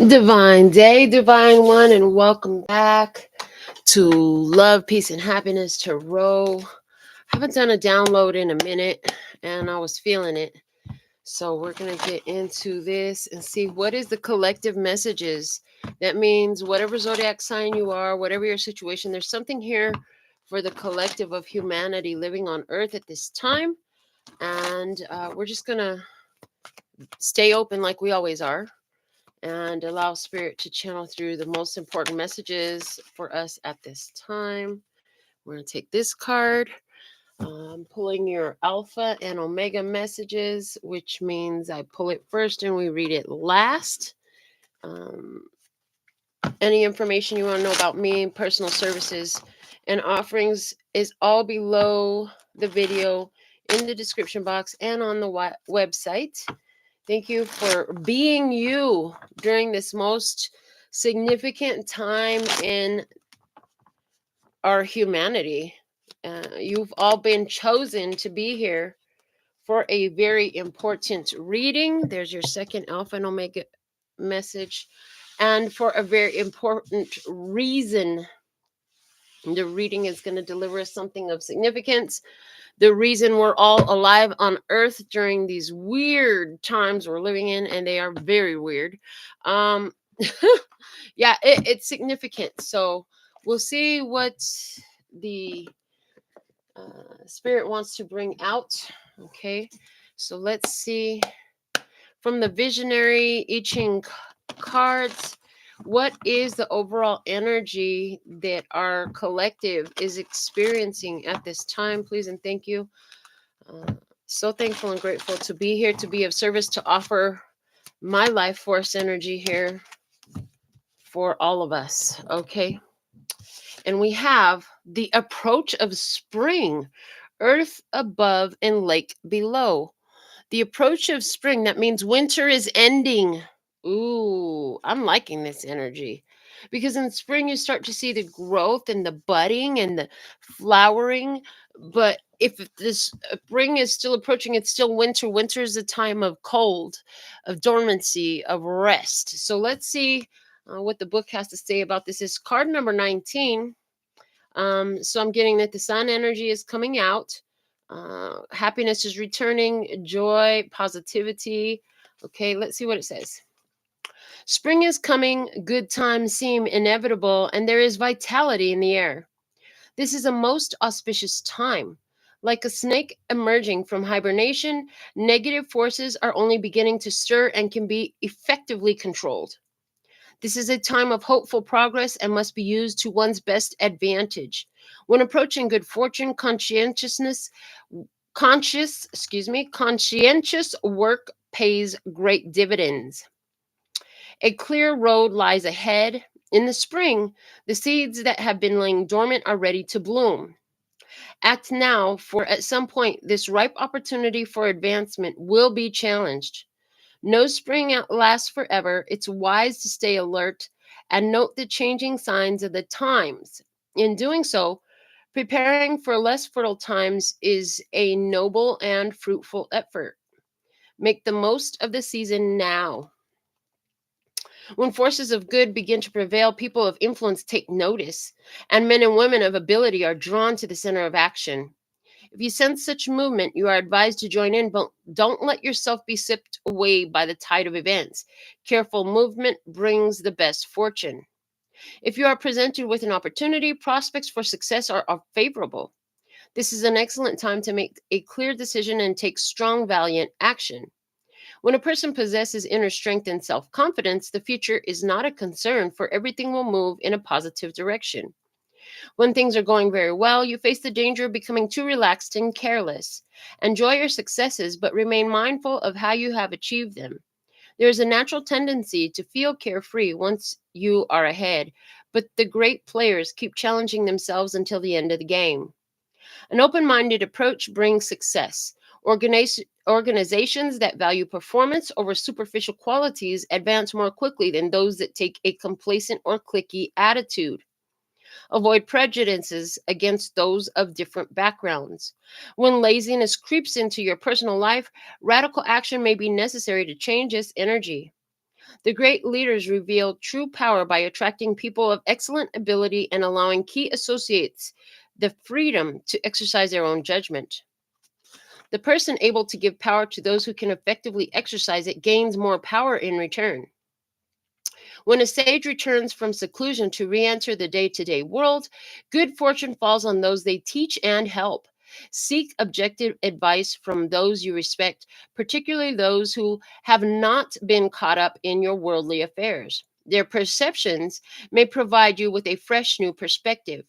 Divine day, divine one, and welcome back to Love, Peace, and Happiness Tarot. Haven't done a download in a minute, and I was feeling it. So we're gonna get into this and see what is the collective messages. That means whatever zodiac sign you are, whatever your situation, there's something here for the collective of humanity living on Earth at this time, and we're just gonna stay open like we always are and allow spirit to channel through the most important messages for us at this time. We're going to take this card, pulling your alpha and omega messages, which means I pull it first and we read it last. Um, any information you want to know about me, personal services, and offerings is all below the video in the description box and on the website. Thank you for being you during this most significant time in our humanity. You've all been chosen to be here for a very important reading. There's your second Alpha and Omega message. And for a very important reason. The reading is going to deliver us something of significance. The reason we're all alive on Earth during these weird times we're living in, and they are very weird. Um, yeah, it's significant. So we'll see what the spirit wants to bring out. Okay, so let's see from the visionary I Ching cards. What is the overall energy that our collective is experiencing at this time? Please and thank you. So thankful and grateful to be here, to be of service, to offer my life force energy here for all of us. Okay. And we have the approach of spring, earth above and lake below. The approach of spring, that means winter is ending. Ooh, I'm liking this energy. Because in spring, you start to see the growth and the budding and the flowering. But if this spring is still approaching, it's still winter. Winter is a time of cold, of dormancy, of rest. So let's see what the book has to say about this. Is card number 19. So I'm getting that the sun energy is coming out. Happiness is returning, joy, positivity. Okay, let's see what it says. Spring is coming, good times seem inevitable, and there is vitality in the air. This is a most auspicious time. Like a snake emerging from hibernation, negative forces are only beginning to stir and can be effectively controlled. This is a time of hopeful progress and must be used to one's best advantage. When approaching good fortune, conscientious work pays great dividends. A clear road lies ahead. In the spring, the seeds that have been laying dormant are ready to bloom. Act now, for at some point, this ripe opportunity for advancement will be challenged. No spring lasts forever. It's wise to stay alert and note the changing signs of the times. In doing so, preparing for less fertile times is a noble and fruitful effort. Make the most of the season now. When forces of good begin to prevail, people of influence take notice, and men and women of ability are drawn to the center of action. If you sense such movement, you are advised to join in, but don't let yourself be sipped away by the tide of events. Careful movement brings the best fortune. If you are presented with an opportunity, prospects for success are favorable. This is an excellent time to make a clear decision and take strong, valiant action. When a person possesses inner strength and self confidence, the future is not a concern, for everything will move in a positive direction. When things are going very well, you face the danger of becoming too relaxed and careless. Enjoy your successes, but remain mindful of how you have achieved them. There is a natural tendency to feel carefree once you are ahead, but the great players keep challenging themselves until the end of the game. An open minded approach brings success. Organizations that value performance over superficial qualities advance more quickly than those that take a complacent or cliquey attitude. Avoid prejudices against those of different backgrounds. When laziness creeps into your personal life, radical action may be necessary to change its energy. The great leaders reveal true power by attracting people of excellent ability and allowing key associates the freedom to exercise their own judgment. The person able to give power to those who can effectively exercise it gains more power in return. When a sage returns from seclusion to re enter the day to day world, good fortune falls on those they teach and help. Seek objective advice from those you respect, particularly those who have not been caught up in your worldly affairs. Their perceptions may provide you with a fresh new perspective.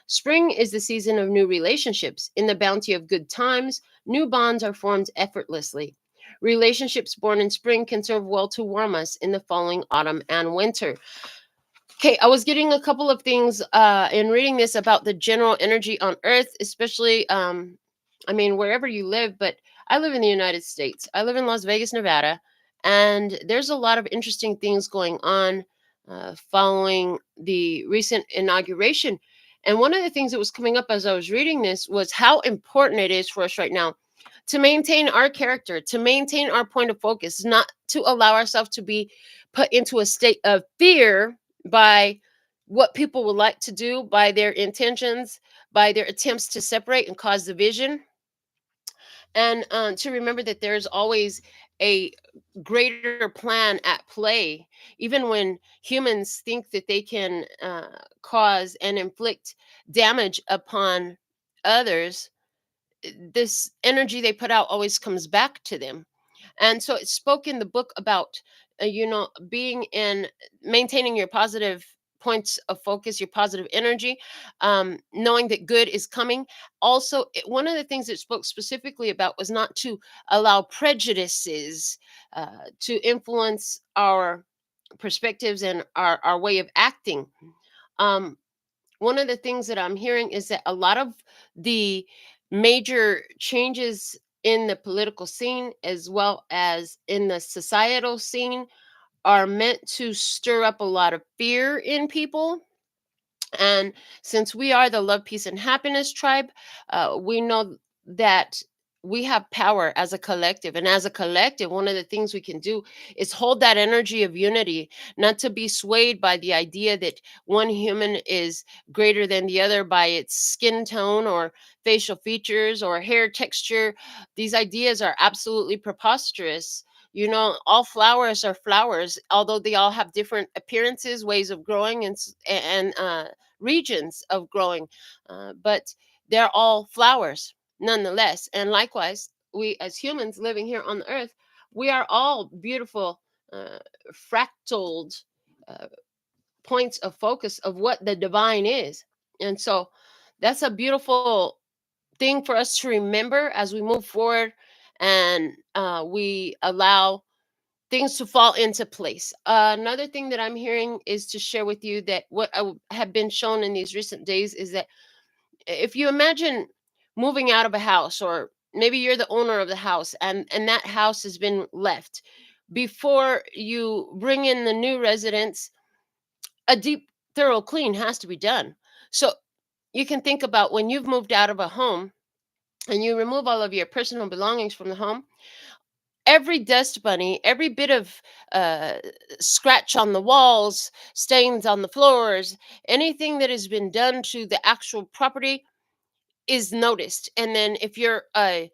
Spring is the season of new relationships. In the bounty of good times, new bonds are formed effortlessly. Relationships born in spring can serve well to warm us in the following autumn and winter. Okay, I was getting a couple of things in reading this about the general energy on Earth, especially, I mean, wherever you live, but I live in the United States. I live in Las Vegas, Nevada, and there's a lot of interesting things going on following the recent inauguration. And one of the things that was coming up as I was reading this was how important it is for us right now to maintain our character, to maintain our point of focus, not to allow ourselves to be put into a state of fear by what people would like to do, by their intentions, by their attempts to separate and cause division, and to remember that there's always a greater plan at play, even when humans think that they can cause and inflict damage upon others. This energy they put out always comes back to them. And so it spoke in the book about being in maintaining your positive points of focus, your positive energy, knowing that good is coming. Also, one of the things it spoke specifically about was not to allow prejudices to influence our perspectives and our way of acting. um, One of the things that I'm hearing is that a lot of the major changes in the political scene, as well as in the societal scene, are meant to stir up a lot of fear in people. And since we are the love, peace, and happiness tribe, we know that we have power as a collective. And as a collective, one of the things we can do is hold that energy of unity, not to be swayed by the idea that one human is greater than the other by its skin tone or facial features or hair texture. These ideas are absolutely preposterous. All flowers are flowers, although they all have different appearances, ways of growing, and regions of growing, but they're all flowers nonetheless. And likewise, we as humans living here on the earth, we are all beautiful, uh, fractaled uh, points of focus of what the divine is. And so that's a beautiful thing for us to remember as we move forward, and we allow things to fall into place. Another thing that I'm hearing is to share with you that what have been shown in these recent days is that if you imagine moving out of a house, or maybe you're the owner of the house, and that house has been left, before you bring in the new residents, a deep, thorough clean has to be done. So you can think about when you've moved out of a home and you remove all of your personal belongings from the home, every dust bunny, every bit of uh, scratch on the walls, stains on the floors, anything that has been done to the actual property is noticed. And then if you're a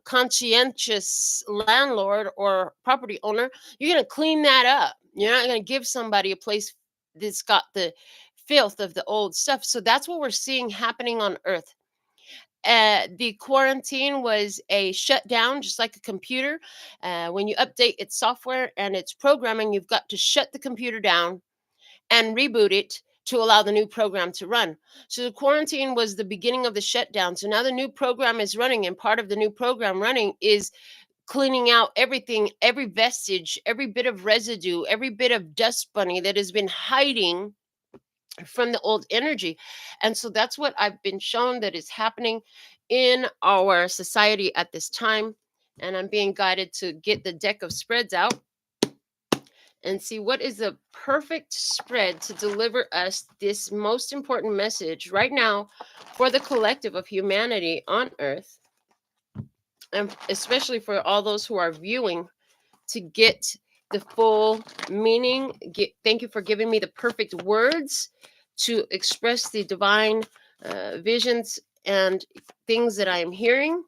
conscientious landlord or property owner, you're going to clean that up. You're not going to give somebody a place that's got the filth of the old stuff. So that's what we're seeing happening on Earth. The quarantine was a shutdown, just like a computer. When you update its software and its programming, you've got to shut the computer down and reboot it to allow the new program to run. So the quarantine was the beginning of the shutdown. So now the new program is running, and part of the new program running is cleaning out everything, every vestige, every bit of residue, every bit of dust bunny that has been hiding from the old energy. And so that's what I've been shown that is happening in our society at this time. And I'm being guided to get the deck of spreads out and see what is the perfect spread to deliver us this most important message right now for the collective of humanity on Earth, and especially for all those who are viewing, to get the full meaning. Thank you for giving me the perfect words to express the divine visions and things that I am hearing,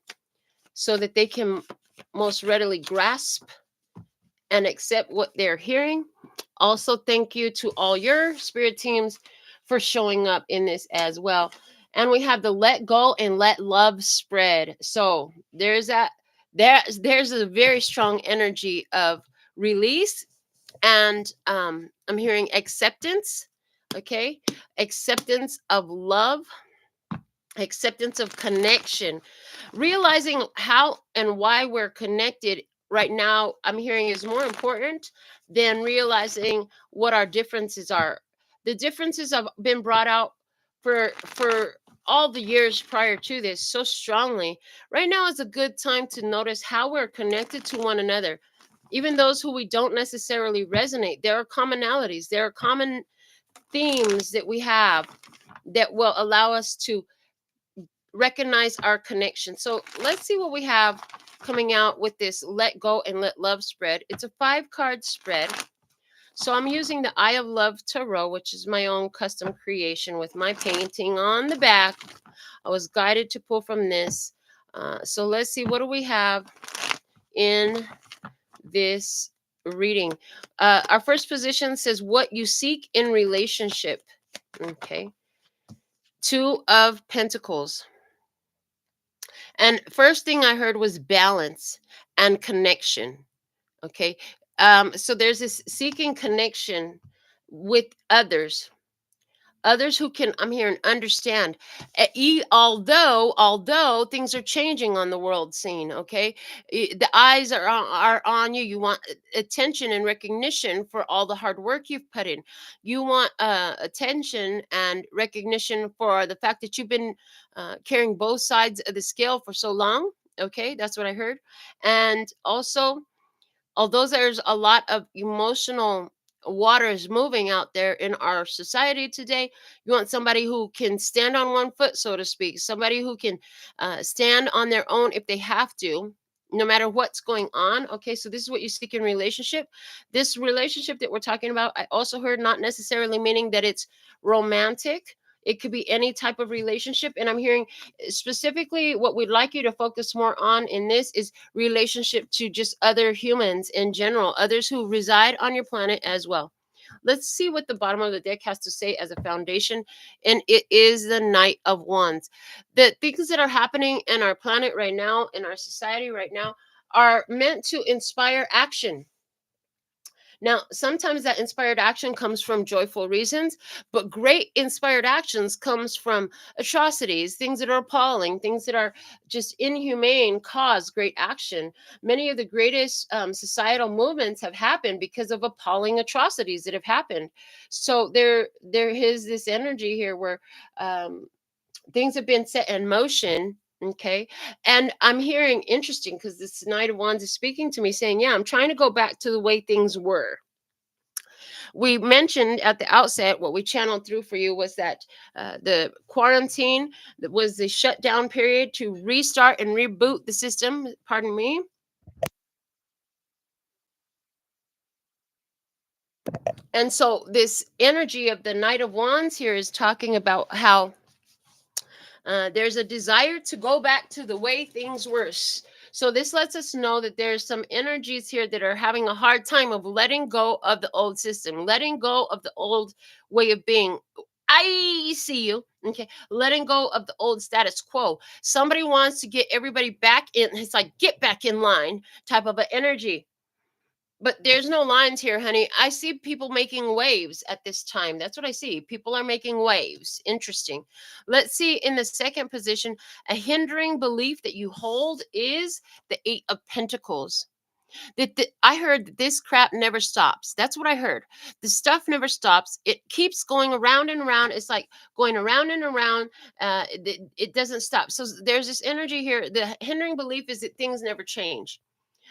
so that they can most readily grasp and accept what they're hearing. Also, thank you to all your spirit teams for showing up in this as well. And we have the let go and let love spread. So there's that. There's a very strong energy of release, and I'm hearing acceptance. Okay, acceptance of love, acceptance of connection, realizing how and why we're connected right now. I'm hearing is more important than realizing what our differences are. The differences have been brought out for all the years prior to this so strongly. Right now is a good time to notice how we're connected to one another. Even those who we don't necessarily resonate, there are commonalities, there are common themes that we have that will allow us to recognize our connection. So let's see what we have coming out with this let go and let love spread. It's a 5-card spread. So I'm using the Eye of Love Tarot, which is my own custom creation with my painting on the back. I was guided to pull from this. So let's see, what do we have in this reading? Our first position says what you seek in relationship. Okay. 2 of Pentacles. And first thing I heard was balance and connection. Okay. So there's this seeking connection with others who can, I'm hearing, understand. Although things are changing on the world scene. Okay, the eyes are on you. You want attention and recognition for all the hard work you've put in. You want attention and recognition for the fact that you've been carrying both sides of the scale for so long. Okay, that's what I heard. And also, although there's a lot of emotional waters moving out there in our society today, you want somebody who can stand on one foot, so to speak, somebody who can stand on their own if they have to, no matter what's going on. Okay, so this is what you seek in relationship. This relationship that we're talking about, I also heard, not necessarily meaning that it's romantic. It could be any type of relationship. And I'm hearing specifically what we'd like you to focus more on in this is relationship to just other humans in general, others who reside on your planet as well. Let's see what the bottom of the deck has to say as a foundation. And it is the Knight of Wands. The things that are happening in our planet right now, in our society right now, are meant to inspire action. Now, sometimes that inspired action comes from joyful reasons, but great inspired actions comes from atrocities, things that are appalling, things that are just inhumane cause great action. Many of the greatest societal movements have happened because of appalling atrocities that have happened. So there is this energy here where things have been set in motion. Okay. And I'm hearing interesting because this Knight of Wands is speaking to me saying, yeah, I'm trying to go back to the way things were. We mentioned at the outset, what we channeled through for you was that the quarantine that was the shutdown period to restart and reboot the system. Pardon me. And so this energy of the Knight of Wands here is talking about how there's a desire to go back to the way things were. So this lets us know that there's some energies here that are having a hard time of letting go of the old system, letting go of the old way of being. I see you. Okay. Letting go of the old status quo. Somebody wants to get everybody back in. It's like, get back in line type of an energy. But there's no lines here, honey. I see people making waves at this time. That's what I see. People are making waves. Interesting. Let's see in the second position, a hindering belief that you hold is the 8 of Pentacles. I heard that this crap never stops. That's what I heard. The stuff never stops. It keeps going around and around. It's like going around and around. It doesn't stop. So there's this energy here. The hindering belief is that things never change.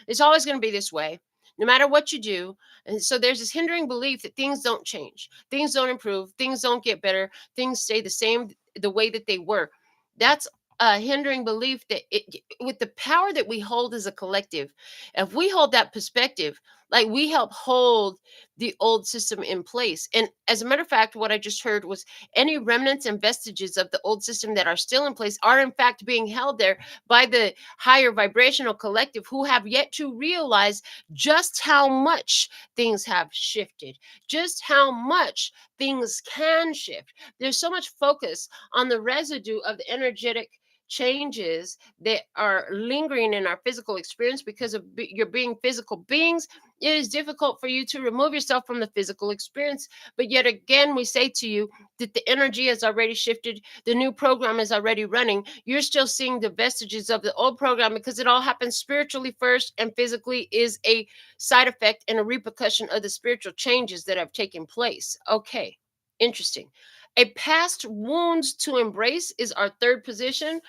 It's always going to be this way, no matter what you do. And so there's this hindering belief that things don't change, things don't improve, things don't get better, things stay the same the way that they were. That's a hindering belief that with the power that we hold as a collective, if we hold that perspective, Like we help hold the old system in place. And as a matter of fact, what I just heard was any remnants and vestiges of the old system that are still in place are in fact being held there by the higher vibrational collective who have yet to realize just how much things have shifted, just how much things can shift. There's so much focus on the residue of the energetic changes that are lingering in our physical experience because of your being physical beings. It is difficult for you to remove yourself from the physical experience. But yet again, we say to you that the energy has already shifted. The new program is already running. You're still seeing the vestiges of the old program because it all happens spiritually first, and physically is a side effect and a repercussion of the spiritual changes that have taken place. Okay, interesting. A past wound to embrace is our third position.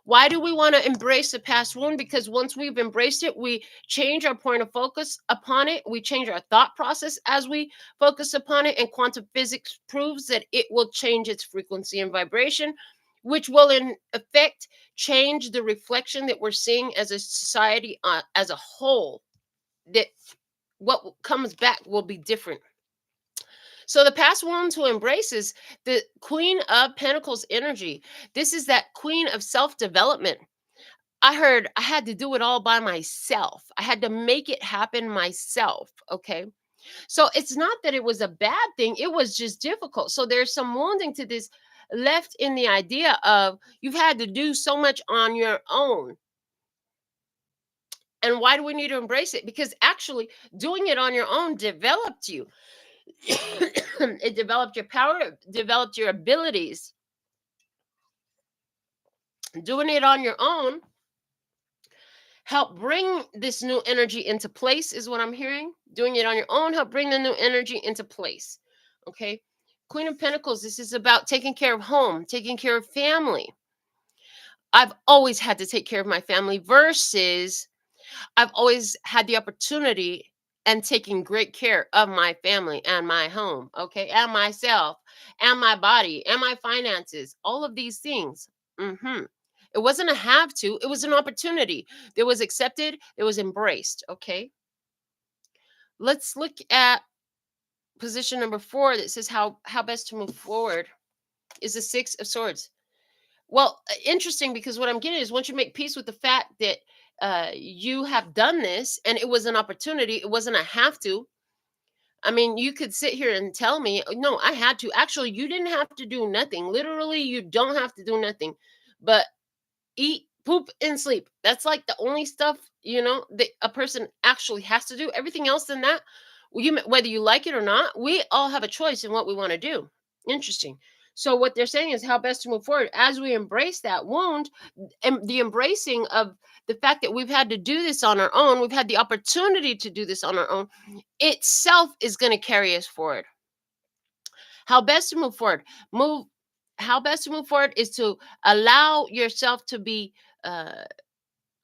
Why do we want to embrace the past wound? Because once we've embraced it, we change our point of focus upon it. We change our thought process as we focus upon it. And quantum physics proves that it will change its frequency and vibration, which will, in effect, change the reflection that we're seeing as a society as a whole. That what comes back will be different. So the past wound to embrace is the Queen of Pentacles energy. This is that queen of self-development. I heard I had to do it all by myself. I had to make it happen myself. Okay. So it's not that it was a bad thing, it was just difficult. So there's some wounding to this left in the idea of you've had to do so much on your own. And why do we need to embrace it? Because actually, doing it on your own developed you. It developed your power, it developed your abilities. Doing it on your own help bring this new energy into place, is what I'm hearing. Doing it on your own help bring the new energy into place. Okay. Queen of Pentacles, this is about taking care of home, taking care of family. I've always had to take care of my family versus I've always had the opportunity and taking great care of my family and my home, okay, and myself and my body and my finances, all of these things. It wasn't a have to, it was an opportunity that was accepted, it was embraced, okay? Let's look at position number 4 that says how best to move forward is the 6 of Swords. Well, interesting, because what I'm getting is once you make peace with the fact that you have done this and it was an opportunity, it wasn't a have to. I mean, you could sit here and tell me, "Oh, no, I had to." Actually, you didn't have to do nothing. Literally, you don't have to do nothing but eat, poop, and sleep. That's like the only stuff, that a person actually has to do. Everything else than that, whether you like it or not, we all have a choice in what we want to do. Interesting. So what they're saying is how best to move forward as we embrace that wound, and the embracing of the fact that we've had to do this on our own, we've had the opportunity to do this on our own, itself is going to carry us forward. How best to move forward? Move. How best to move forward is to allow yourself to be uh,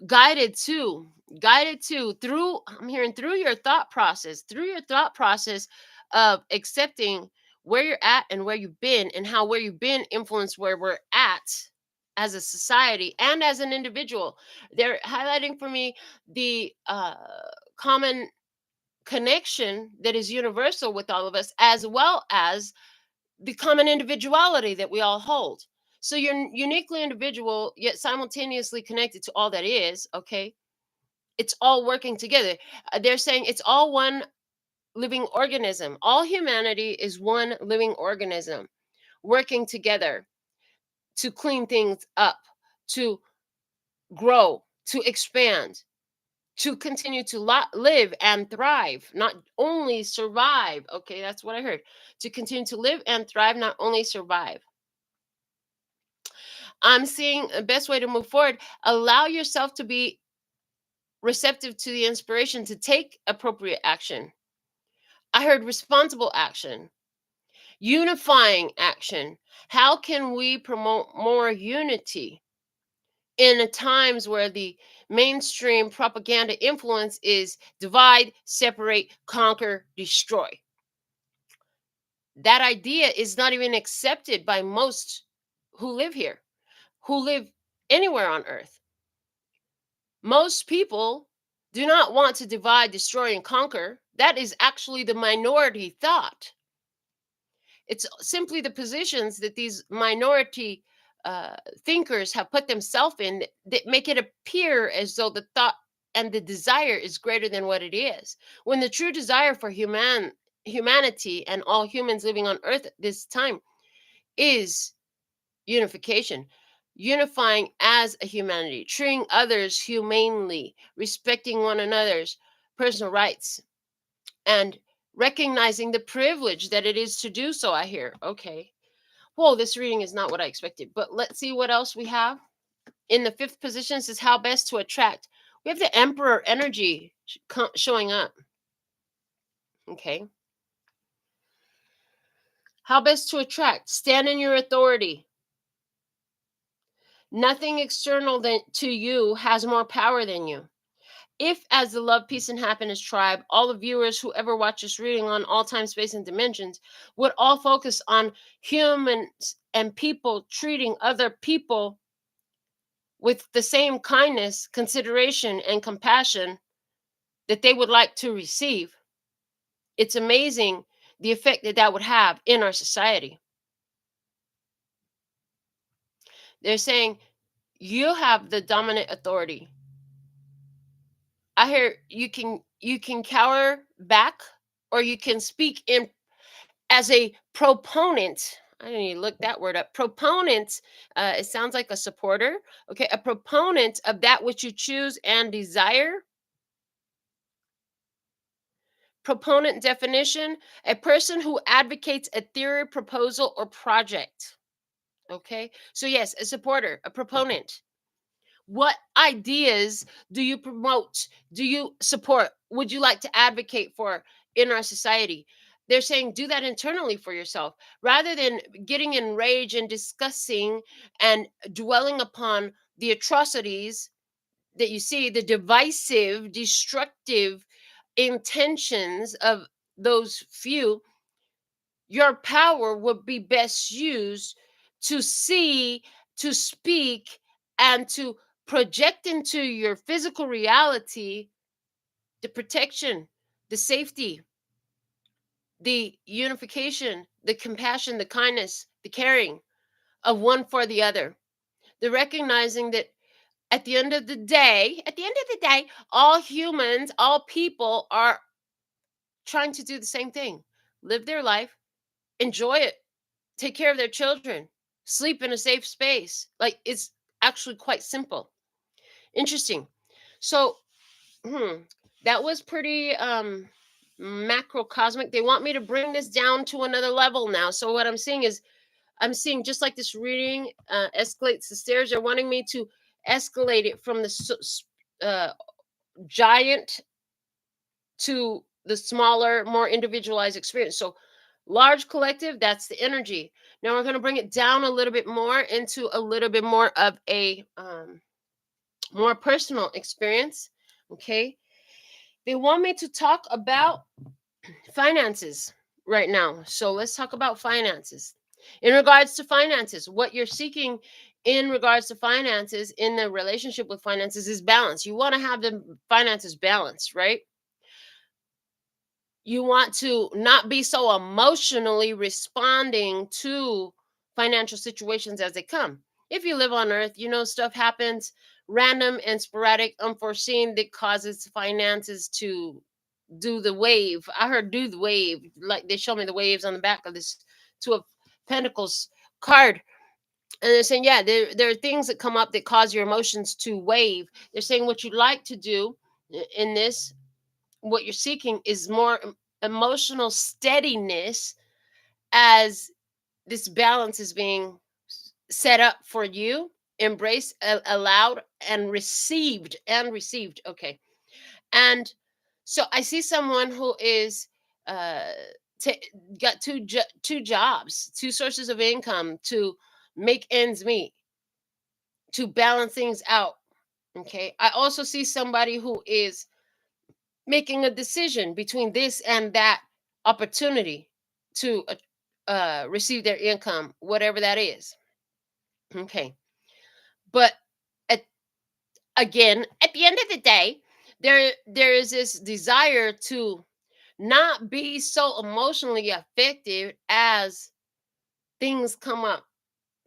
guided to through. I'm hearing through your thought process, of accepting where you're at and where you've been, and how where you've been influenced where we're at as a society and as an individual. They're highlighting for me the common connection that is universal with all of us, as well as the common individuality that we all hold. So you're uniquely individual, yet simultaneously connected to all that is, okay? It's all working together. They're saying it's all one living organism. All humanity is one living organism working together to clean things up, to grow, to expand, to continue to live and thrive, not only survive. Okay, that's what I heard. To continue to live and thrive, not only survive. I'm seeing the best way to move forward. Allow yourself to be receptive to the inspiration to take appropriate action. I heard responsible action, unifying action. How can we promote more unity in times where the mainstream propaganda influence is divide, separate, conquer, destroy? That idea is not even accepted by most who live here, who live anywhere on earth. Most people do not want to divide, destroy, and conquer. That is actually the minority thought. It's simply the positions that these minority thinkers have put themselves in that make it appear as though the thought and the desire is greater than what it is. When the true desire for humanity and all humans living on earth at this time is unification, unifying as a humanity, treating others humanely, respecting one another's personal rights, and recognizing the privilege that it is to do so. I hear, okay, whoa, this reading is not what I expected, but let's see what else we have. In the fifth position, this is how best to attract. We have the Emperor energy showing up. Okay. How best to attract? Stand in your authority. Nothing external to you has more power than you. If, as the Love, Peace, and Happiness tribe, all the viewers who ever watch this reading on all time, space, and dimensions would all focus on humans and people treating other people with the same kindness, consideration, and compassion that they would like to receive, it's amazing the effect that that would have in our society. They're saying you have the dominant authority. I hear you can cower back, or you can speak in as a proponent. I didn't even look that word up. Proponent, it sounds like a supporter. Okay, a proponent of that which you choose and desire. Proponent definition: a person who advocates a theory, proposal, or project. Okay, so yes, a supporter, a proponent. What ideas do you promote? Do you support? Would you like to advocate for in our society? They're saying do that internally for yourself rather than getting enraged and discussing and dwelling upon the atrocities that you see, the divisive, destructive intentions of those few. Your power would be best used to see, to speak, and to project into your physical reality the protection, the safety, the unification, the compassion, the kindness, the caring of one for the other. The recognizing that at the end of the day, all humans, all people are trying to do the same thing: live their life, enjoy it, take care of their children, sleep in a safe space. Like, it's actually quite simple. Interesting. So, hmm, that was pretty macrocosmic. They want me to bring this down to another level now. So what I'm seeing is I'm seeing, just like this reading escalates the stairs, they're wanting me to escalate it from the uh, giant to the smaller, more individualized experience. So large collective, that's the energy. Now we're going to bring it down a little bit more into a little bit more of a more personal experience. Okay. They want me to talk about finances right now. So let's talk about finances. In regards to finances, what you're seeking in regards to finances in the relationship with finances is balance. You want to have the finances balanced, right? You want to not be so emotionally responding to financial situations as they come. If you live on earth, you know stuff happens random and sporadic, unforeseen, that causes finances to do the wave. I heard do the wave, like they show me the waves on the back of this Two of Pentacles card. And they're saying, yeah, there are things that come up that cause your emotions to wave. They're saying what you'd like to do in this, what you're seeking is more emotional steadiness as this balance is being set up for you, embraced, allowed, and received. Okay. And so I see someone who is uh got two jobs, two sources of income to make ends meet, to balance things out. Okay. I also see somebody who is making a decision between this and that opportunity to receive their income, whatever that is. Okay. But at, again, at the end of the day, there is this desire to not be so emotionally affected as things come up,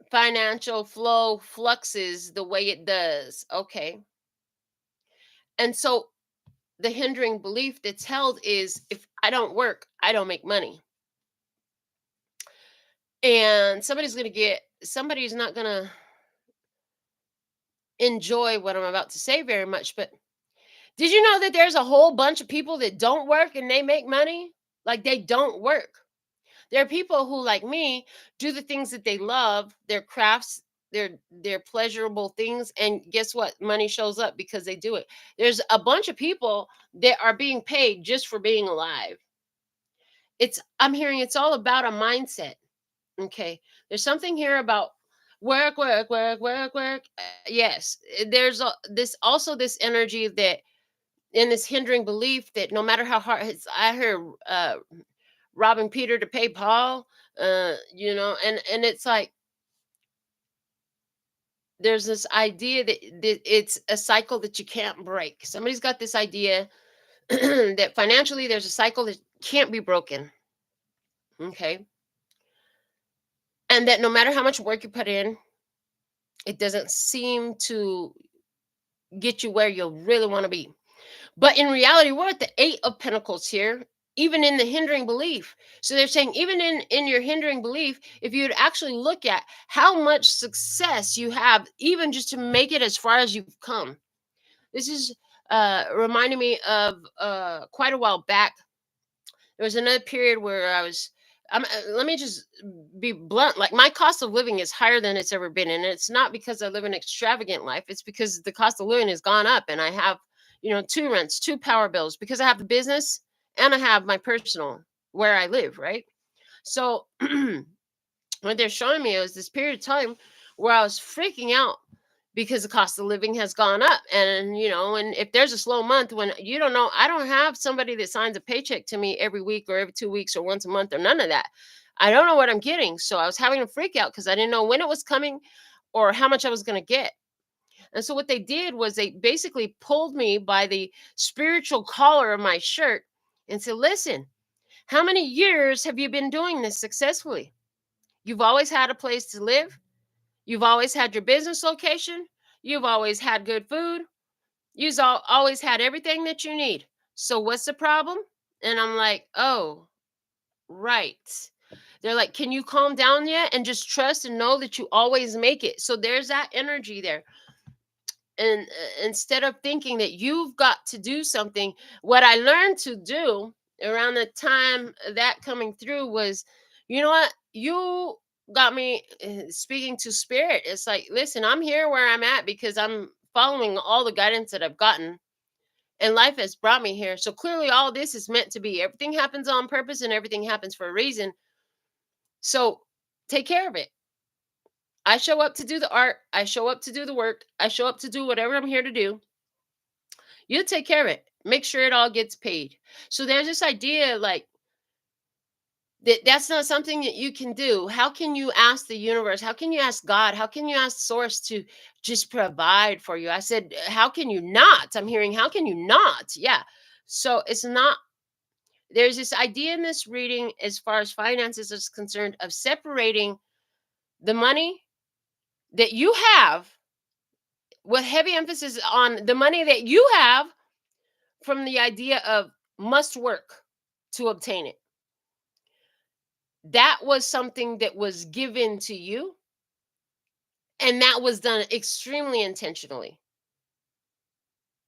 financial flow fluxes the way it does. Okay. And so the hindering belief that's held is, if I don't work, I don't make money. And somebody's not going to enjoy what I'm about to say very much. But did you know that there's a whole bunch of people that don't work and they make money? Like, they don't work. There are people who, like me, do the things that they love, their crafts, their pleasurable things, and guess what? Money shows up because they do it. There's a bunch of people that are being paid just for being alive. I'm hearing it's all about a mindset. Okay. There's something here about work, work, work, work, work. Yes. There's this energy that, in this hindering belief, that no matter how hard I heard robbing Peter to pay Paul, and it's like there's this idea that it's a cycle that you can't break. Somebody's got this idea that financially there's a cycle that can't be broken. Okay. And that no matter how much work you put in, it doesn't seem to get you where you really want to be. But in reality, we're at the 8 of Pentacles here, even in the hindering belief. So they're saying, even in your hindering belief, if you'd actually look at how much success you have, even just to make it as far as you've come. This is reminding me of quite a while back. There was another period where let me just be blunt. Like, my cost of living is higher than it's ever been. And it's not because I live an extravagant life. It's because the cost of living has gone up, and I have, 2 rents, 2 power bills, because I have the business and I have my personal where I live. Right. So what they're showing me is this period of time where I was freaking out because the cost of living has gone up. And if there's a slow month, when you don't know, I don't have somebody that signs a paycheck to me every week or every 2 weeks or once a month or none of that. I don't know what I'm getting. So I was having a freak out because I didn't know when it was coming or how much I was going to get. And so what they did was they basically pulled me by the spiritual collar of my shirt and said, listen, how many years have you been doing this successfully? You've always had a place to live. You've always had your business location. You've always had good food. You've always had everything that you need. So what's the problem? And I'm like, oh, right. They're like, can you calm down yet and just trust and know that you always make it? So there's that energy there. And instead of thinking that you've got to do something, what I learned to do around the time that coming through was, you know what? You got me speaking to spirit. It's like, listen, I'm here where I'm at because I'm following all the guidance that I've gotten, and life has brought me here. So clearly, all this is meant to be. Everything happens on purpose and everything happens for a reason. So take care of it. I show up to do the art. I show up to do the work. I show up to do whatever I'm here to do. You take care of it. Make sure it all gets paid. So there's this idea, like, that's not something that you can do. How can you ask the universe? How can you ask God? How can you ask source to just provide for you? I said, how can you not? I'm hearing, how can you not? Yeah. So it's not, there's this idea in this reading, as far as finances is concerned, of separating the money that you have, with heavy emphasis on the money that you have, from the idea of must work to obtain it. That was something that was given to you, and that was done extremely intentionally.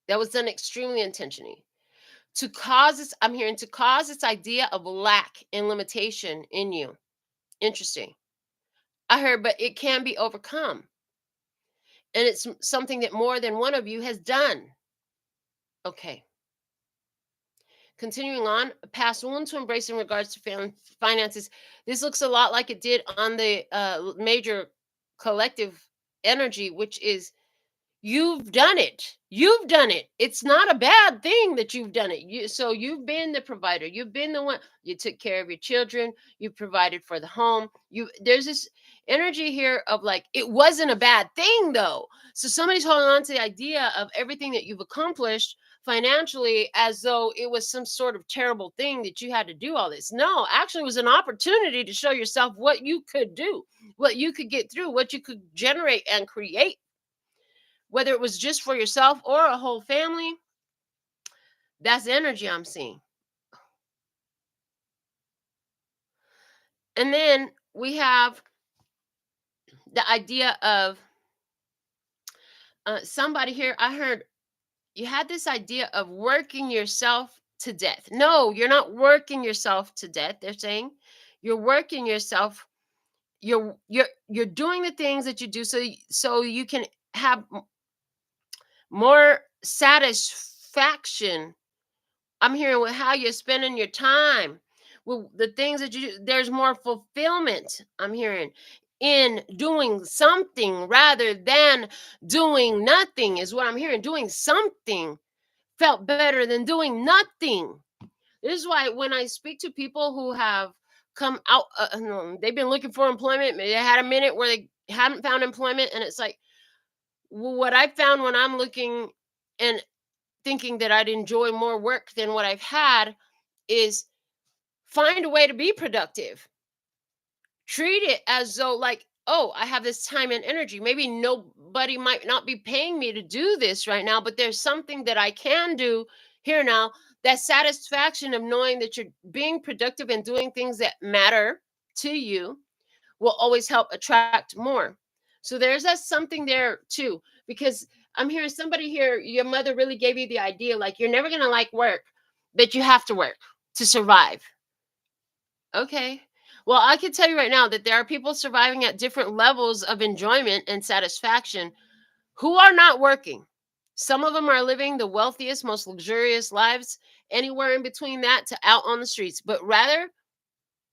That was done extremely intentionally to cause this. I'm hearing, to cause this idea of lack and limitation in you. Interesting. I heard, but it can be overcome. And it's something that more than one of you has done. Okay. Continuing on, past wound to embrace in regards to finances. This looks a lot like it did on the major collective energy, which is, you've done it. You've done it. It's not a bad thing that you've done it. So you've been the provider. You've been the one. You took care of your children. You provided for the home. There's this energy here of, like, it wasn't a bad thing though. So somebody's holding on to the idea of everything that you've accomplished, financially as though it was some sort of terrible thing that you had to do all this. No, actually, it was an opportunity to show yourself what you could do, what you could get through, what you could generate and create, whether it was just for yourself or a whole family. That's the energy I'm seeing. And then we have the idea of somebody here. I heard you had this idea of working yourself to death. No, you're not working yourself to death. They're saying you're working yourself. You're doing the things that you do so you can have more satisfaction. I'm hearing with how you're spending your time, with the things that you do. There's more fulfillment. I'm hearing in doing something rather than doing nothing is what I'm hearing. Doing something felt better than doing nothing. This is why when I speak to people who have come out, they've been looking for employment. Maybe they had a minute where they hadn't found employment, and it's like, well, what I found when I'm looking and thinking that I'd enjoy more work than what I've had is find a way to be productive. Treat it as though, like, oh, I have this time and energy. Maybe nobody might not be paying me to do this right now, but there's something that I can do here now. That satisfaction of knowing that you're being productive and doing things that matter to you will always help attract more. So there's that something there too, because I'm hearing somebody here, your mother really gave you the idea like you're never going to like work, but you have to work to survive. Okay. Well, I can tell you right now that there are people surviving at different levels of enjoyment and satisfaction who are not working. Some of them are living the wealthiest, most luxurious lives, anywhere in between that to out on the streets, but rather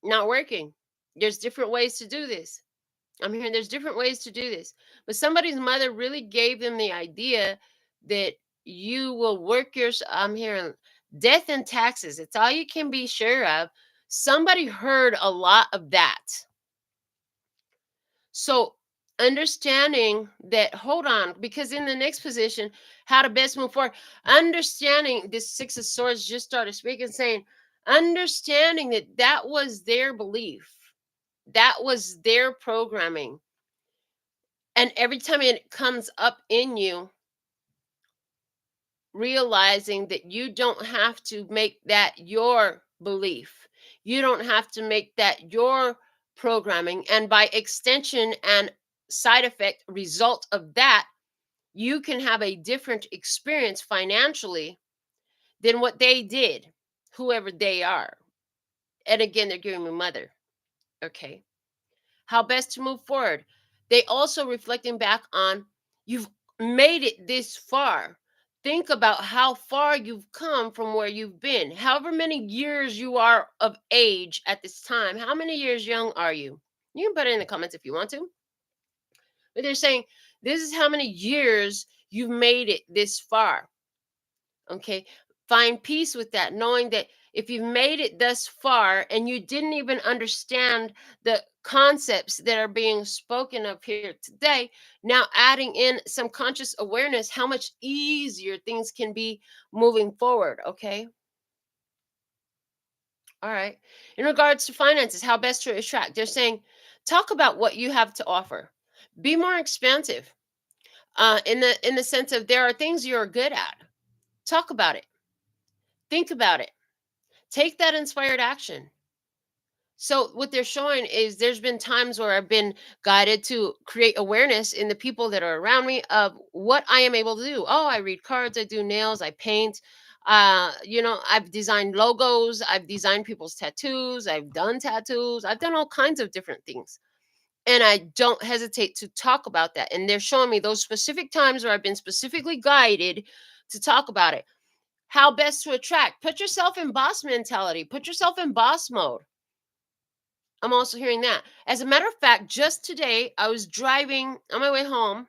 not working. There's different ways to do this. I'm hearing there's different ways to do this. But somebody's mother really gave them the idea that you will work your, I'm hearing death and taxes. It's all you can be sure of. Somebody heard a lot of that. So understanding that, hold on, because in the next position, how to best move forward, understanding this Six of Swords just started speaking, saying, understanding that that was their belief, that was their programming. And every time it comes up in you, realizing that you don't have to make that your belief. You don't have to make that your programming. And by extension and side effect result of that, you can have a different experience financially than what they did, whoever they are. And again, they're giving me mother. Okay. How best to move forward. They also reflecting back on you've made it this far. Think about how far you've come from where you've been. However many years you are of age at this time, how many years young are you? You can put it in the comments if you want to. But they're saying this is how many years you've made it this far. Okay. Find peace with that, knowing that if you've made it thus far and you didn't even understand the concepts that are being spoken of here today, now adding in some conscious awareness, how much easier things can be moving forward. Okay. All right. In regards to finances, how best to attract, they're saying, talk about what you have to offer. Be more expansive. In the sense of there are things you're good at. Talk about it. Think about it. Take that inspired action. So what they're showing is there's been times where I've been guided to create awareness in the people that are around me of what I am able to do. Oh, I read cards, I do nails, I paint. I've designed logos, I've designed people's tattoos, I've done tattoos, I've done all kinds of different things. And I don't hesitate to talk about that. And they're showing me those specific times where I've been specifically guided to talk about it. How best to attract. Put yourself in boss mentality. Put yourself in boss mode. I'm also hearing that. As a matter of fact, just today, I was driving on my way home,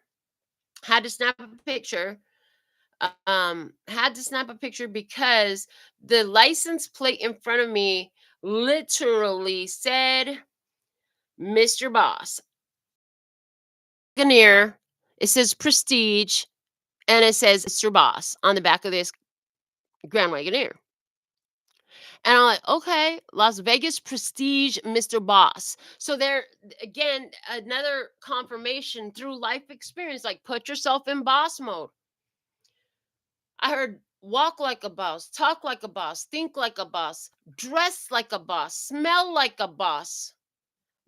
had to snap a picture. Had to snap a picture because the license plate in front of me literally said, Mr. Boss. It says prestige, and it says Mr. Boss on the back of this Grand Wagoneer. And I'm like, okay, Las Vegas Prestige, Mr. Boss. So there, again, another confirmation through life experience, like put yourself in boss mode. I heard walk like a boss, talk like a boss, think like a boss, dress like a boss, smell like a boss,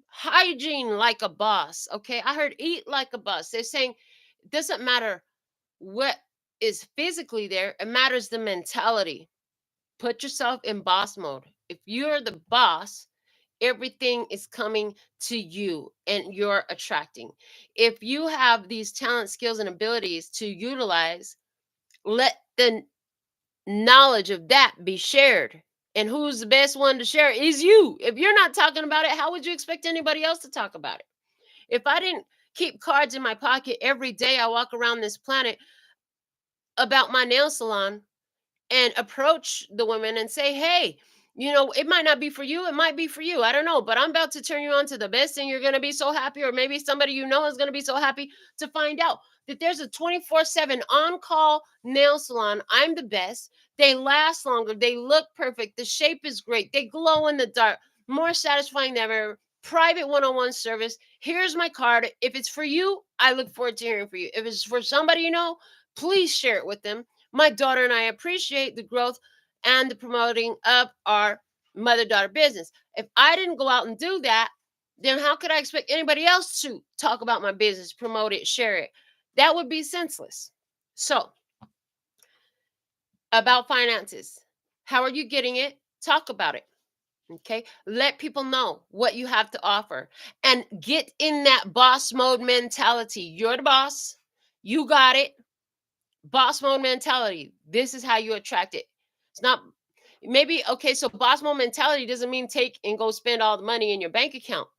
hygiene like a boss. Okay. I heard eat like a boss. They're saying it doesn't matter what is physically there, it matters the mentality. Put yourself in boss mode. If you're the boss, everything is coming to you and you're attracting. If you have these talent, skills, and abilities to utilize, let the knowledge of that be shared. And who's the best one to share is you. If you're not talking about it, how would you expect anybody else to talk about it? If I didn't keep cards in my pocket every day I walk around this planet about my nail salon, and approach the women and say, hey, it might not be for you. It might be for you. I don't know. But I'm about to turn you on to the best thing. You're going to be so happy. Or maybe somebody is going to be so happy to find out that there's a 24/7 on call nail salon. I'm the best. They last longer. They look perfect. The shape is great. They glow in the dark. More satisfying than ever. Private one-on-one service. Here's my card. If it's for you, I look forward to hearing from you. If it's for somebody please share it with them. My daughter and I appreciate the growth and the promoting of our mother daughter business. If I didn't go out and do that, then how could I expect anybody else to talk about my business, promote it, share it? That would be senseless. So, about finances, how are you getting it? Talk about it. Okay. Let people know what you have to offer and get in that boss mode mentality. You're the boss. You got it. Boss mode mentality. This is how you attract it. It's not maybe okay. So boss mode mentality doesn't mean take and go spend all the money in your bank account.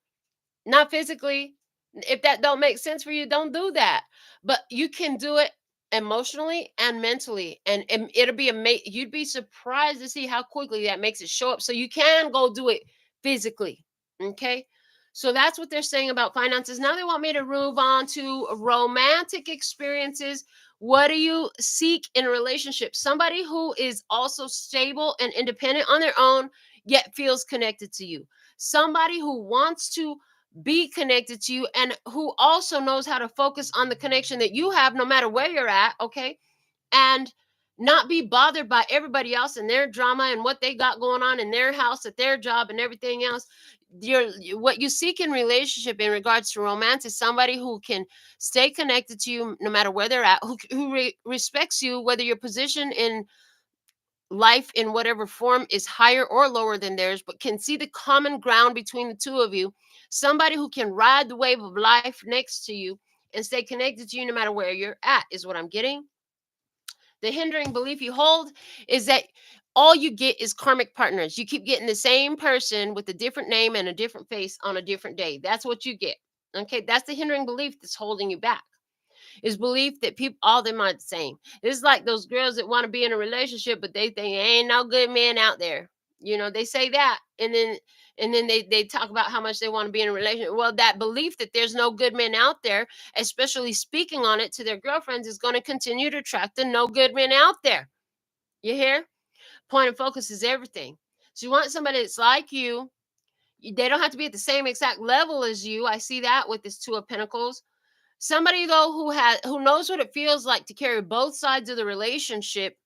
Not physically. If that don't make sense for you, don't do that. But you can do it emotionally and mentally, and it'll be amazing. You'd be surprised to see how quickly that makes it show up. So you can go do it physically. Okay. So that's what they're saying about finances. Now they want me to move on to romantic experiences. What do you seek in a relationship? Somebody who is also stable and independent on their own, yet feels connected to you. Somebody who wants to be connected to you and who also knows how to focus on the connection that you have no matter where you're at, okay? And not be bothered by everybody else and their drama and what they got going on in their house, at their job, and everything else. What you seek in relationship in regards to romance is somebody who can stay connected to you no matter where they're at, who respects you, whether your position in life in whatever form is higher or lower than theirs, but can see the common ground between the two of you. Somebody who can ride the wave of life next to you and stay connected to you no matter where you're at, is what I'm getting. The hindering belief you hold is that all you get is karmic partners. You keep getting the same person with a different name and a different face on a different day. That's what you get. Okay, that's the hindering belief that's holding you back, is belief that people, all them are the same. It's like those girls that want to be in a relationship, but they think ain't no good men out there. They say that, and then they talk about how much they want to be in a relationship. Well, that belief that there's no good men out there, especially speaking on it to their girlfriends, is going to continue to attract the no good men out there. You hear? Point of focus is everything. So you want somebody that's like you. They don't have to be at the same exact level as you. I see that with this Two of Pentacles. Somebody though who knows what it feels like to carry both sides of the relationship,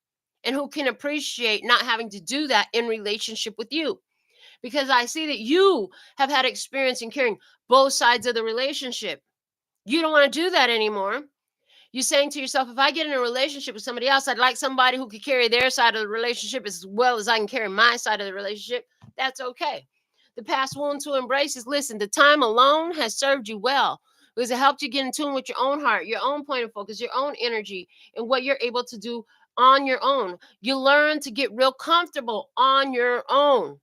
and who can appreciate not having to do that in relationship with you. Because I see that you have had experience in carrying both sides of the relationship. You don't want to do that anymore. You're saying to yourself, if I get in a relationship with somebody else, I'd like somebody who could carry their side of the relationship as well as I can carry my side of the relationship. That's okay. The past wound to embrace is, listen, the time alone has served you well, because it helped you get in tune with your own heart, your own point of focus, your own energy, and what you're able to do on your own. You learn to get real comfortable on your own.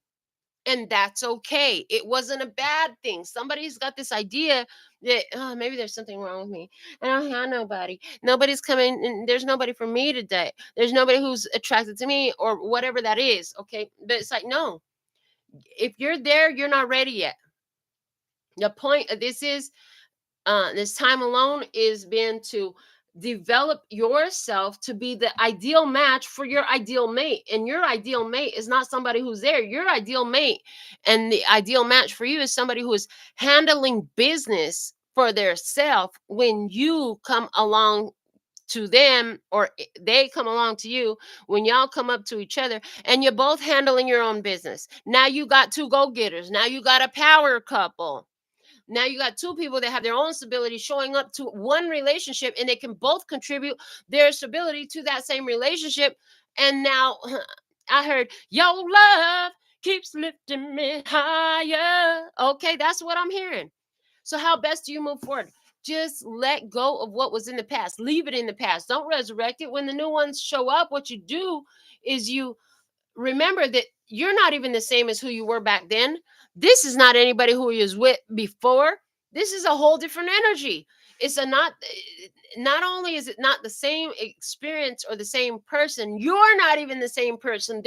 And that's okay. It wasn't a bad thing. Somebody's got this idea that, oh, maybe there's something wrong with me. I don't have nobody. Nobody's coming. And there's nobody for me today. There's nobody who's attracted to me, or whatever that is. Okay. But it's like, no, if you're there, you're not ready yet. The point of this is, this time alone is been to develop yourself to be the ideal match for your ideal mate. And your ideal mate is not somebody who's there. Your ideal mate and the ideal match for you is somebody who is handling business for their self when you come along to them, or they come along to you, when y'all come up to each other and you're both handling your own business. Now you got two go-getters. Now you got a power couple. Now you got two people that have their own stability showing up to one relationship, and they can both contribute their stability to that same relationship. And now I heard, yo, love keeps lifting me higher. Okay, that's what I'm hearing. So how best do you move forward? Just let go of what was in the past. Leave it in the past. Don't resurrect it. When the new ones show up, what you do is you remember that you're not even the same as who you were back then. This is not anybody who you was with before. This is a whole different energy. It's a not only is it not the same experience or the same person, you're not even the same person.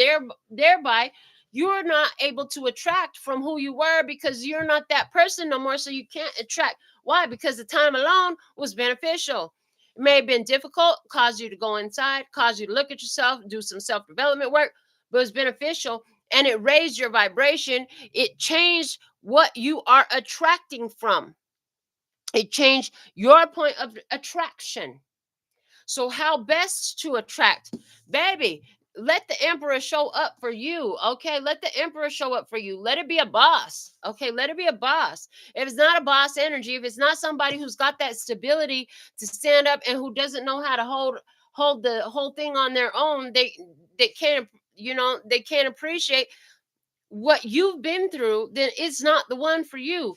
Thereby, you're not able to attract from who you were because you're not that person no more. So you can't attract. Why? Because the time alone was beneficial. It may have been difficult, caused you to go inside, caused you to look at yourself, do some self development work, but it's beneficial, and it raised your vibration. It changed what you are attracting from. It changed your point of attraction. So how best to attract? Baby, let the emperor show up for you. Okay, let the emperor show up for you. Let it be a boss. Okay, let it be a boss. If it's not a boss energy, if it's not somebody who's got that stability to stand up and who doesn't know how to hold the whole thing on their own, they can't, they can't appreciate what you've been through, then it's not the one for you.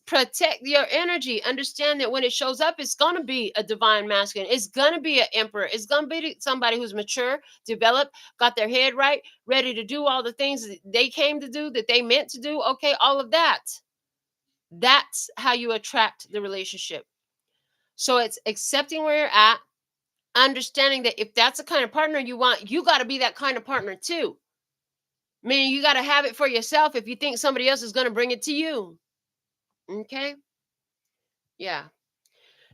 Protect your energy. Understand that when it shows up, it's going to be a divine masculine. It's going to be an emperor. It's going to be somebody who's mature, developed, got their head right, ready to do all the things that they came to do, that they meant to do. Okay, all of that. That's how you attract the relationship. So it's accepting where you're at, understanding that if that's the kind of partner you want, you got to be that kind of partner too. Meaning you got to have it for yourself if you think somebody else is going to bring it to you. Okay? Yeah.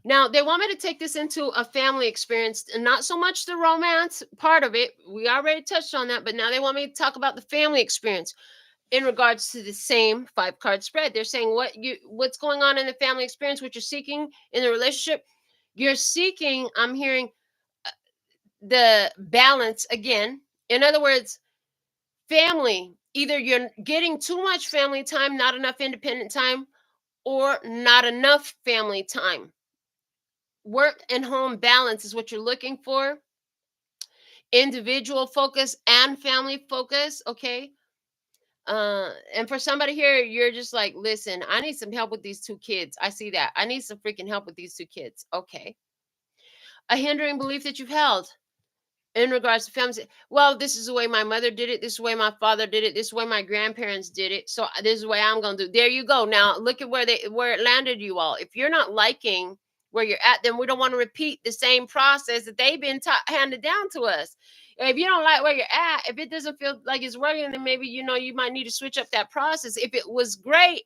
Now, they want me to take this into a family experience, and not so much the romance part of it. We already touched on that, but now they want me to talk about the family experience in regards to the same 5-card spread. They're saying what's going on in the family experience, what you're seeking in the relationship. You're seeking, I'm hearing, the balance again. In other words, family, either you're getting too much family time, not enough independent time, or not enough family time. Work and home balance is what you're looking for. Individual focus and family focus. Okay. And for somebody here, you're just like, listen, I need some help with these two kids. I see that. I need some freaking help with these two kids. Okay. A hindering belief that you've held in regards to family. Well, this is the way my mother did it. This is the way my father did it. This is the way my grandparents did it. So this is the way I'm going to do. There you go. Now look at where it landed you all. If you're not liking where you're at, then we don't want to repeat the same process that they've been handed down to us. If you don't like where you're at, if it doesn't feel like it's working, then maybe, you might need to switch up that process. If it was great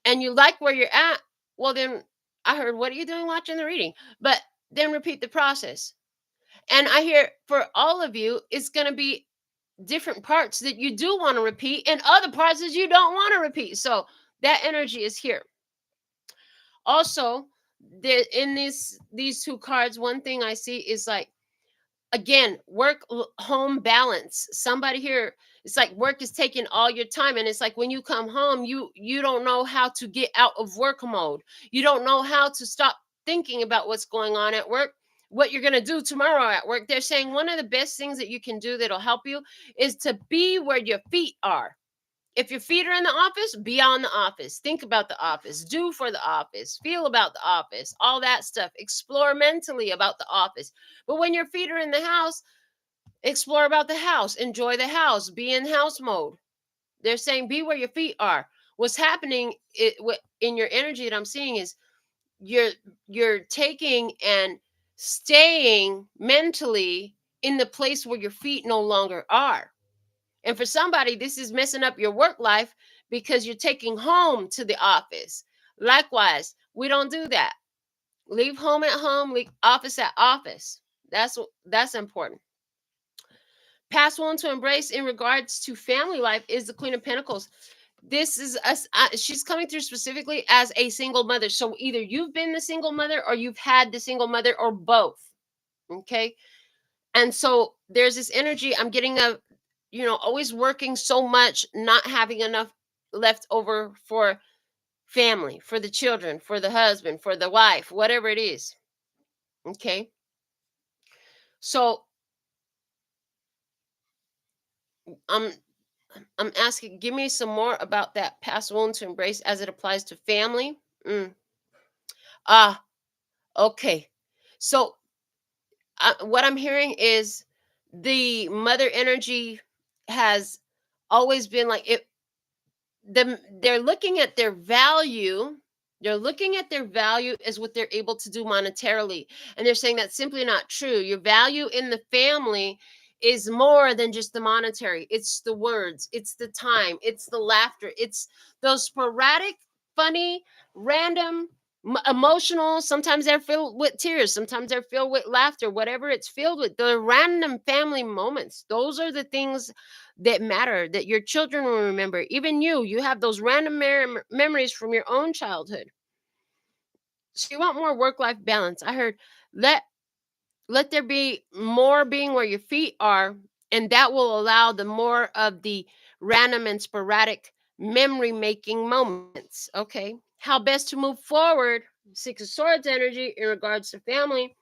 and you like where you're at, well, then I heard, what are you doing watching the reading? But then repeat the process. And I hear for all of you, it's going to be different parts that you do want to repeat and other parts that you don't want to repeat. So that energy is here. Also, there in these two cards, one thing I see is like, again, work home balance. Somebody here, it's like work is taking all your time, and it's like when you come home, you don't know how to get out of work mode. You don't know how to stop thinking about what's going on at work, what you're going to do tomorrow at work. They're saying one of the best things that you can do that'll help you is to be where your feet are. If your feet are in the office, be on the office. Think about the office. Do for the office. Feel about the office. All that stuff. Explore mentally about the office. But when your feet are in the house, explore about the house. Enjoy the house. Be in house mode. They're saying be where your feet are. What's happening in your energy that I'm seeing is you're taking and staying mentally in the place where your feet no longer are. And for somebody, this is messing up your work life because you're taking home to the office. Likewise, we don't do that. Leave home at home, leave office at office. That's important. Past one to embrace in regards to family life is the Queen of Pentacles. This is us. She's coming through specifically as a single mother. So either you've been the single mother or you've had the single mother or both. Okay. And so there's this energy I'm getting of, always working so much, not having enough left over for family, for the children, for the husband, for the wife, whatever it is. Okay. So I'm I'm asking, give me some more about that past wound to embrace as it applies to family. Mm. Ah, okay. So what I'm hearing is the mother energy has always been like it. They're looking at their value. They're looking at their value as what they're able to do monetarily, and they're saying that's simply not true. Your value in the family is more than just the monetary. It's the words, it's the time, it's the laughter, it's those sporadic, funny, random, emotional. Sometimes they're filled with tears, sometimes they're filled with laughter. Whatever it's filled with, the random family moments, those are the things that matter, that your children will remember. Even you have those random memories from your own childhood. So you want more work-life balance. I heard, let let there be more being where your feet are, and that will allow the more of the random and sporadic memory making moments. Okay, how best to move forward? Six of Swords energy in regards to family.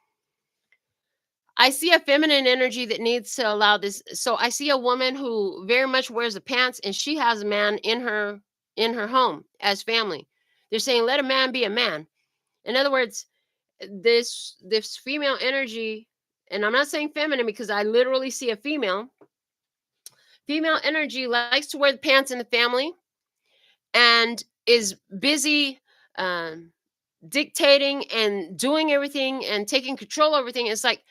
I see a feminine energy that needs to allow this. So I see a woman who very much wears the pants, and she has a man in her home as family. They're saying let a man be a man. In other words, this female energy, and I'm not saying feminine because I literally see a female energy likes to wear the pants in the family and is busy um, dictating and doing everything and taking control of everything. It's like,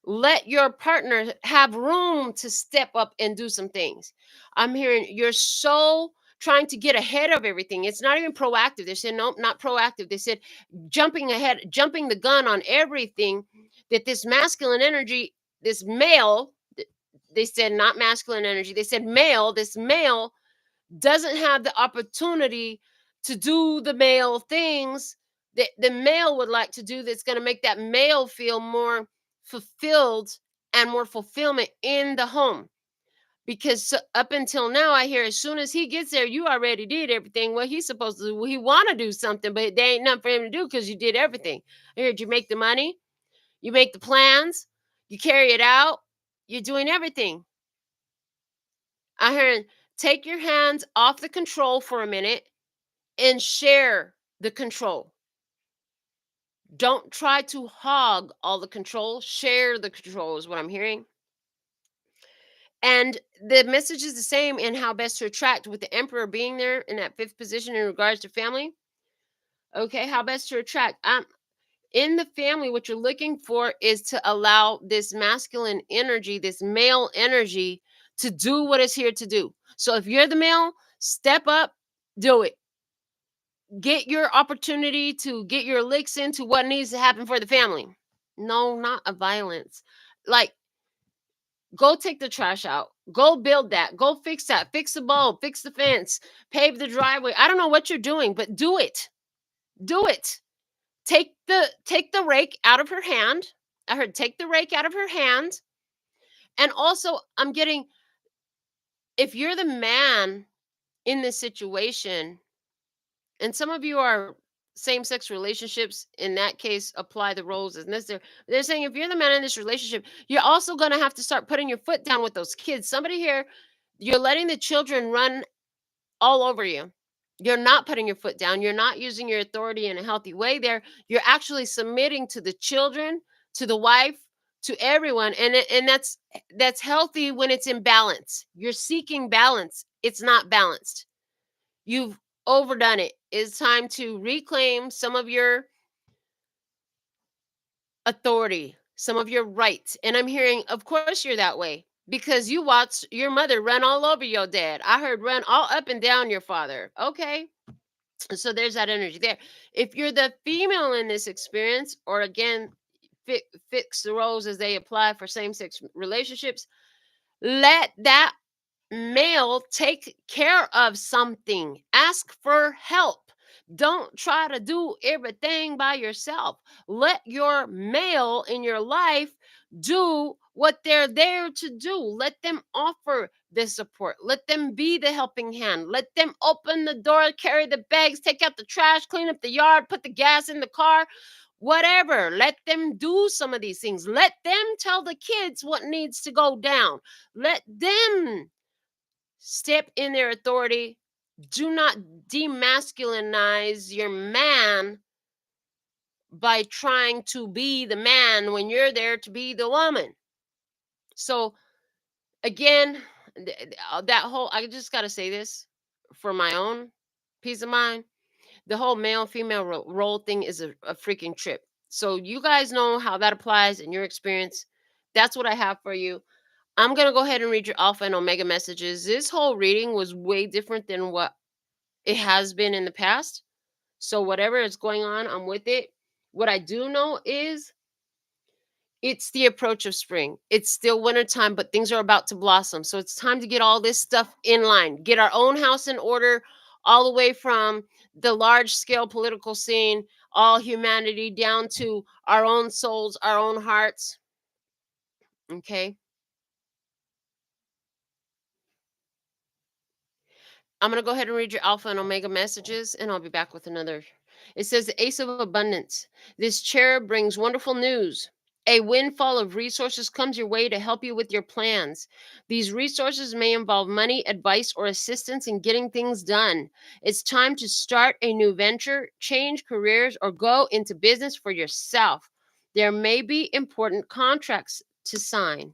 let your partner have room to step up and do some things. I'm hearing you're so trying to get ahead of everything. It's not even proactive. They said, nope, not proactive. They said jumping ahead, jumping the gun on everything. That this masculine energy, this male, they said not masculine energy, they said male, this male doesn't have the opportunity to do the male things that the male would like to do, that's going to make that male feel more fulfilled and more fulfillment in the home. Because up until now, I hear as soon as he gets there, you already did everything what he's supposed to do. Well, he want to do something, but there ain't nothing for him to do because you did everything. I heard you make the money, you make the plans, you carry it out, you're doing everything. I heard take your hands off the control for a minute and share the control. Don't try to hog all the control. Share the control is what I'm hearing. And the message is the same in how best to attract, with the Emperor being there in that fifth position in regards to family. Okay, how best to attract. In the family, what you're looking for is to allow this masculine energy, this male energy, to do what it's here to do. So if you're the male, step up, do it. Get your opportunity to get your licks into what needs to happen for the family. No, not a violence. Like, go take the trash out. Go build that. Go fix that. Fix the bulb. Fix the fence. Pave the driveway. I don't know what you're doing, but do it. Do it. Take the rake out of her hand. I heard take the rake out of her hand. And also, I'm getting, if you're the man in this situation, and some of you are same-sex relationships, in that case apply the roles as necessary. They're saying if you're the man in this relationship, you're also going to have to start putting your foot down with those kids. Somebody here, you're letting the children run all over you. You're not putting your foot down, you're not using your authority in a healthy way there. You're actually submitting to the children, to the wife, to everyone, and that's healthy when it's in balance. You're seeking balance, it's not balanced. You've overdone it. It's time to reclaim some of your authority, some of your rights. And I'm hearing, of course, you're that way because you watched your mother run all over your dad. I heard run all up and down your father. Okay. So there's that energy there. If you're the female in this experience, or again, fix the roles as they apply for same-sex relationships, let that male take care of something. Ask for help. Don't try to do everything by yourself. Let your male in your life do what they're there to do. Let them offer the support. Let them be the helping hand. Let them open the door, carry the bags, take out the trash, clean up the yard, put the gas in the car, whatever. Let them do some of these things. Let them tell the kids what needs to go down. Let them step in their authority. Do not demasculinize your man by trying to be the man when you're there to be the woman. So again, that whole, I just got to say this for my own peace of mind. The whole male female role thing is a freaking trip. So you guys know how that applies in your experience. That's what I have for you. I'm going to go ahead and read your alpha and omega messages. This whole reading was way different than what it has been in the past. So whatever is going on, I'm with it. What I do know is it's the approach of spring. It's still wintertime, but things are about to blossom. So it's time to get all this stuff in line, get our own house in order, all the way from the large scale political scene, all humanity, down to our own souls, our own hearts. Okay. I'm going to go ahead and read your alpha and omega messages, and I'll be back with another. It says the Ace of Abundance. This cherub brings wonderful news. A windfall of resources comes your way to help you with your plans. These resources may involve money, advice, or assistance in getting things done. It's time to start a new venture, change careers, or go into business for yourself. There may be important contracts to sign.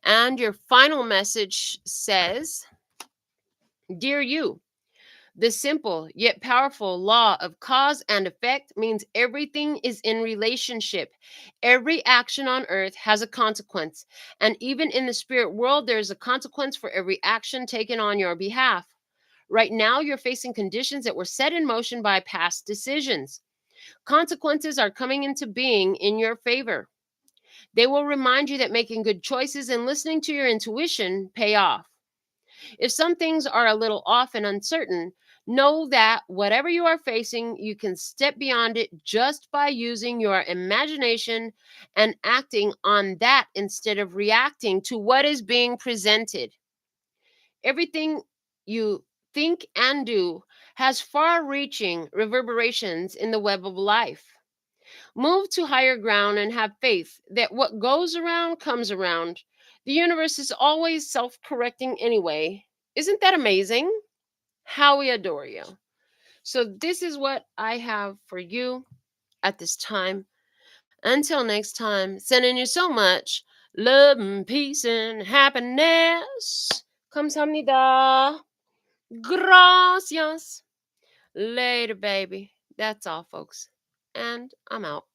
And your final message says, Dear you, the simple yet powerful law of cause and effect means everything is in relationship. Every action on earth has a consequence, and even in the spirit world, there is a consequence for every action taken on your behalf. Right now, you're facing conditions that were set in motion by past decisions. Consequences are coming into being in your favor. They will remind you that making good choices and listening to your intuition pay off. If some things are a little off and uncertain, know that whatever you are facing, you can step beyond it just by using your imagination and acting on that instead of reacting to what is being presented. Everything you think and do has far reaching reverberations in the web of life. Move to higher ground and have faith that what goes around comes around. The universe is always self correcting anyway. Isn't that amazing? How we adore you. So, this is what I have for you at this time. Until next time, sending you so much love and peace and happiness. Kamsahamnida. Gracias. Later, baby. That's all, folks. And I'm out.